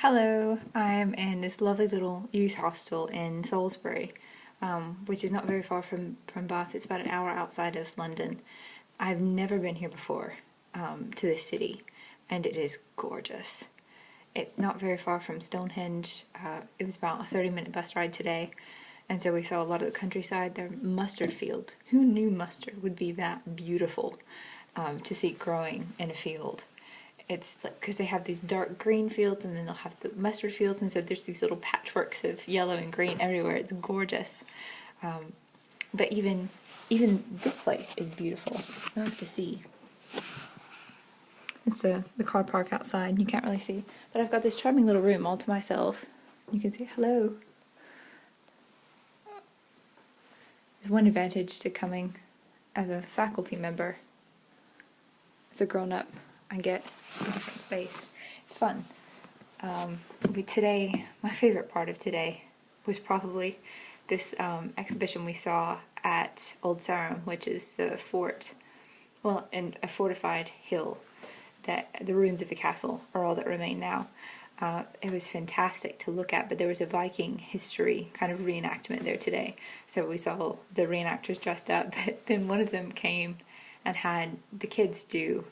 Hello, I'm in this lovely little youth hostel in Salisbury, which is not very far from Bath. It's about an hour outside of London. I've never been here before, to this city, and it is gorgeous. It's not very far from Stonehenge. It was about a 30-minute bus ride today, and so we saw a lot of the countryside. There are mustard fields. Who knew mustard would be that beautiful to see growing in a field? It's like, because they have these dark green fields and then they'll have the mustard fields, and so there's these little patchworks of yellow and green everywhere. It's gorgeous. But even this place is beautiful. You'll have to see. It's the car park outside. You can't really see. But I've got this charming little room all to myself. You can say hello. There's one advantage to coming as a faculty member. As a grown-up, I get a different space. It's fun. Today, my favorite part of today was probably this exhibition we saw at Old Sarum, which is the fort, well, and a fortified hill that the ruins of the castle are all that remain now. It was fantastic to look at, but there was a Viking history kind of reenactment there today. So we saw the reenactors dressed up, but then one of them came and had the kids do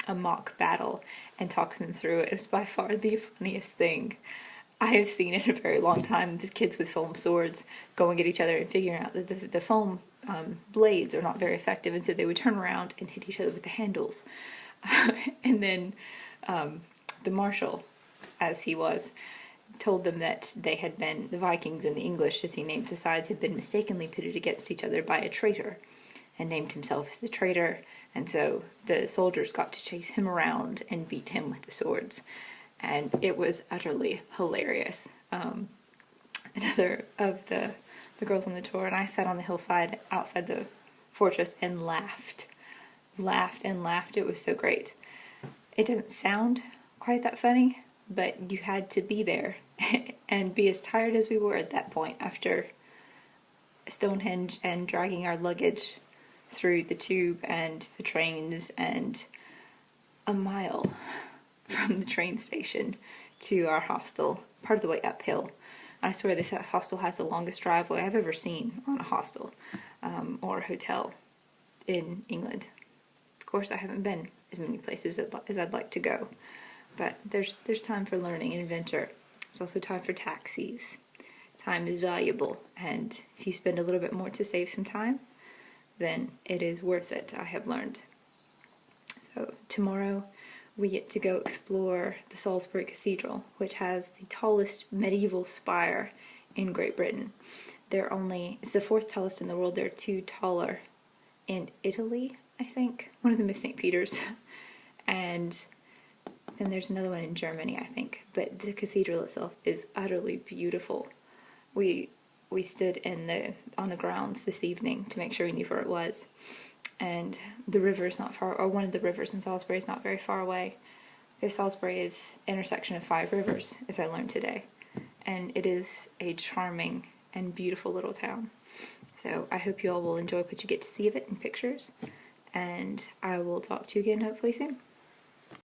a mock battle and talk them through it. It was by far the funniest thing I have seen in a very long time. These kids with foam swords going at each other and figuring out that the foam blades are not very effective, and so they would turn around and hit each other with the handles. And then the marshal, as he was, told them that they had been, the Vikings and the English, as he named the sides, had been mistakenly pitted against each other by a traitor, and named himself as the traitor, and so the soldiers got to chase him around and beat him with the swords, and it was utterly hilarious. Another of the girls on the tour and I sat on the hillside outside the fortress and laughed and laughed. It was so great. It doesn't sound quite that funny, but you had to be there and be as tired as we were at that point after Stonehenge and dragging our luggage through the tube and the trains and a mile from the train station to our hostel, part of the way uphill. I swear this hostel has the longest driveway I've ever seen on a hostel or a hotel in England. Of course, I haven't been as many places as I'd like to go, but there's time for learning and adventure. There's also time for taxis. Time is valuable, and if you spend a little bit more to save some time, then it is worth it, I have learned. So tomorrow we get to go explore the Salisbury Cathedral, which has the tallest medieval spire in Great Britain. It's the fourth tallest in the world. There are two taller in Italy, I think. One of them is St. Peter's, and then there's another one in Germany, I think. But the cathedral itself is utterly beautiful. We stood on the grounds this evening to make sure we knew where it was, and the river is not far, or one of the rivers in Salisbury is not very far away. Salisbury is an intersection of 5 rivers, as I learned today, and it is a charming and beautiful little town. So I hope you all will enjoy what you get to see of it in pictures, and I will talk to you again hopefully soon.